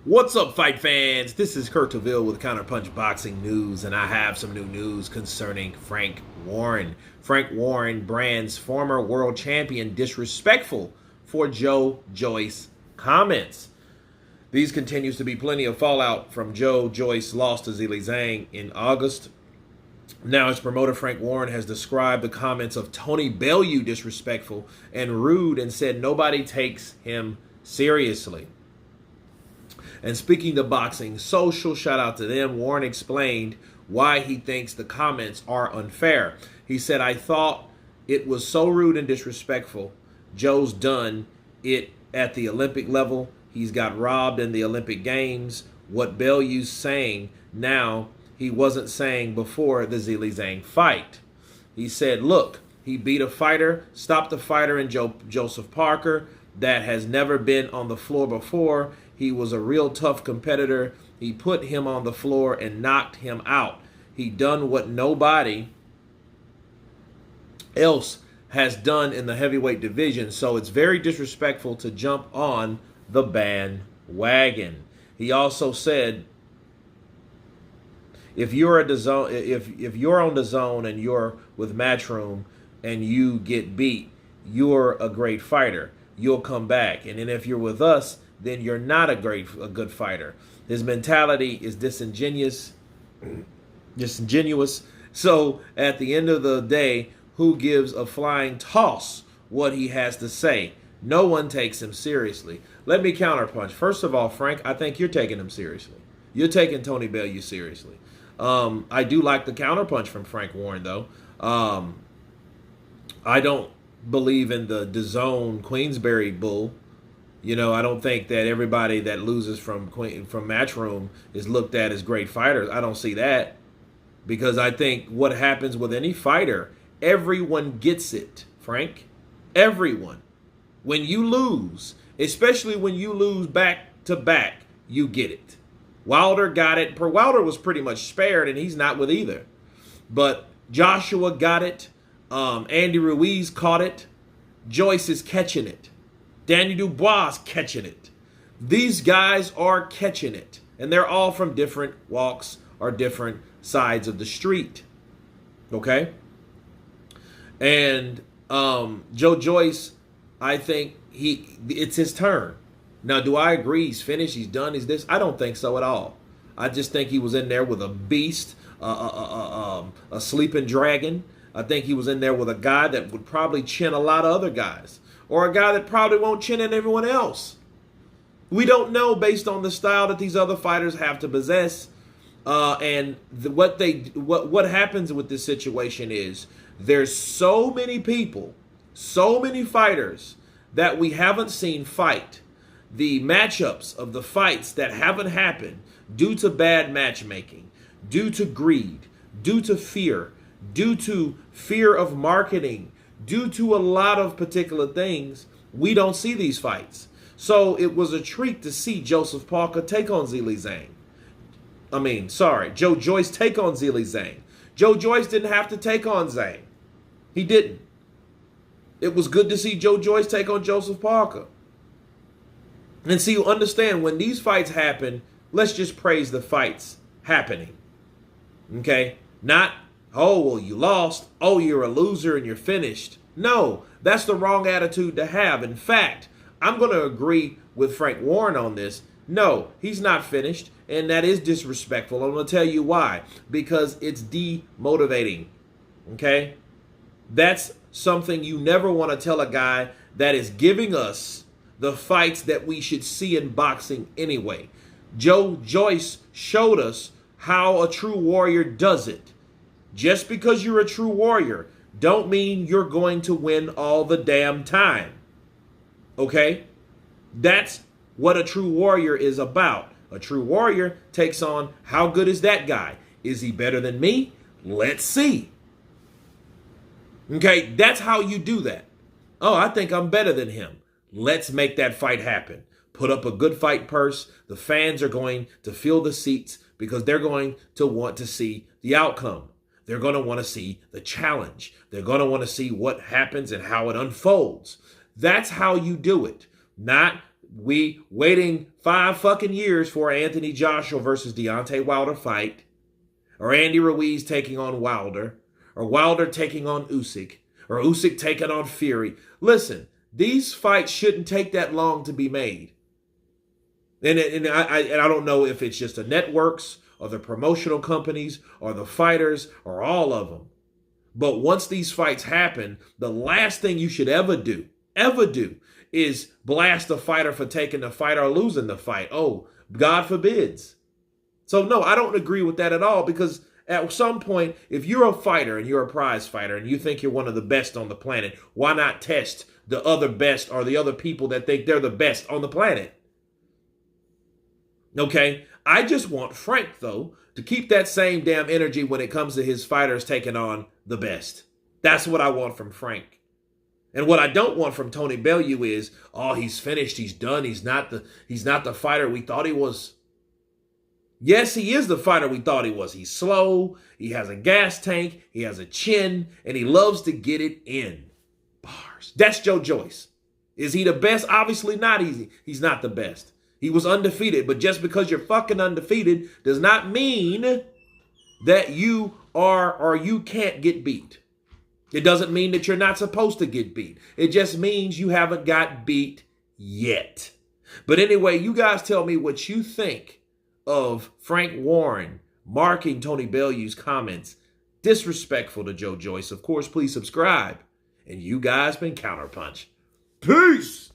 What's up, fight fans? This is Kurt Taville with Counterpunch Boxing News, and I have some new news concerning Frank Warren. Frank Warren brands former world champion disrespectful for Joyce comments. These continues to be plenty of fallout from Joyce lost to Zhilei Zhang in August. Now his promoter Frank Warren has described the comments of Tony Bellew disrespectful and rude and said nobody takes him seriously. And speaking to Boxing Social, shout out to them, Warren explained why he thinks the comments are unfair. He said, I thought it was so rude and disrespectful. Joe's done it at the Olympic level. He's got robbed in the Olympic Games. What Bellew's saying now, he wasn't saying before the Zhilei Zhang fight. He said, look, he beat a fighter, stopped a fighter in Joseph Parker that has never been on the floor before. He was a real tough competitor. He put him on the floor and knocked him out. He done what nobody else has done in the heavyweight division. So it's very disrespectful to jump on the bandwagon. He also said, if you're if you're on the zone and you're with Matchroom and you get beat, you're a great fighter. You'll come back. And then if you're with us, then you're not a good fighter. His mentality is disingenuous. So at the end of the day, who gives a flying toss what he has to say? No one takes him seriously. Let me counterpunch. First of all, Frank, I think you're taking him seriously. You're taking Tony Bellew seriously. I do like the counterpunch from Frank Warren, though. I don't believe in the DAZN Queensberry bull. You know, I don't think that everybody that loses from Matchroom is looked at as great fighters. I don't see that, because I think what happens with any fighter, everyone gets it, Frank. Everyone. When you lose, especially when you lose back to back, you get it. Wilder got it. Wilder was pretty much spared, and he's not with either. But Joshua got it. Andy Ruiz caught it. Joyce is catching it. Danny Dubois catching it. These guys are catching it. And they're all from different walks or different sides of the street. Okay? And Joyce, I think it's his turn. Now, do I agree he's finished, he's done, he's this? I don't think so at all. I just think he was in there with a beast, a sleeping dragon. I think he was in there with a guy that would probably chin a lot of other guys, or a guy that probably won't chin in everyone else. We don't know based on the style that these other fighters have to possess. What happens with this situation is there's so many people, so many fighters that we haven't seen fight. The matchups of the fights that haven't happened due to bad matchmaking, due to greed, due to fear of marketing, due to a lot of particular things, we don't see these fights. So it was a treat to see Joseph Parker take on Joe Joyce take on Zhilei Zhang. Joe Joyce didn't have to take on Zhang. He didn't. It was good to see Joe Joyce take on Joseph Parker. And see, you understand, when these fights happen, let's just praise the fights happening. Okay? Not, oh, well, you lost. Oh, you're a loser and you're finished. No, that's the wrong attitude to have. In fact, I'm going to agree with Frank Warren on this. No, he's not finished, and that is disrespectful. I'm going to tell you why. Because it's demotivating. Okay? That's something you never want to tell a guy that is giving us the fights that we should see in boxing anyway. Joe Joyce showed us how a true warrior does it. Just because you're a true warrior don't mean you're going to win all the damn time. Okay? That's what a true warrior is about. A true warrior takes on, how good is that guy? Is he better than me? Let's see. Okay? That's how you do that. Oh, I think I'm better than him. Let's make that fight happen. Put up a good fight purse. The fans are going to fill the seats because they're going to want to see the outcome. They're going to want to see the challenge. They're going to want to see what happens and how it unfolds. That's how you do it. Not we waiting 5 fucking years for Anthony Joshua versus Deontay Wilder fight, or Andy Ruiz taking on Wilder, or Wilder taking on Usyk, or Usyk taking on Fury. Listen, these fights shouldn't take that long to be made. And I don't know if it's just the networks or the promotional companies or the fighters or all of them. But once these fights happen, the last thing you should ever do, is blast the fighter for taking the fight or losing the fight. Oh, God forbids. So no, I don't agree with that at all, because at some point, if you're a fighter and you're a prize fighter and you think you're one of the best on the planet, why not test the other best or the other people that think they're the best on the planet? Okay, I just want Frank, though, to keep that same damn energy when it comes to his fighters taking on the best. That's what I want from Frank. And what I don't want from Tony Bellew is, oh, he's finished, he's done, he's not the fighter we thought he was. Yes, he is the fighter we thought he was. He's slow, he has a gas tank, he has a chin, and he loves to get it in. Bars. That's Joe Joyce. Is he the best? Obviously not easy. He's not the best. He was undefeated, but just because you're fucking undefeated does not mean that you are or you can't get beat. It doesn't mean that you're not supposed to get beat. It just means you haven't got beat yet. But anyway, you guys tell me what you think of Frank Warren marking Tony Bellew's comments disrespectful to Joe Joyce. Of course, please subscribe. And you guys been Counterpunch. Peace!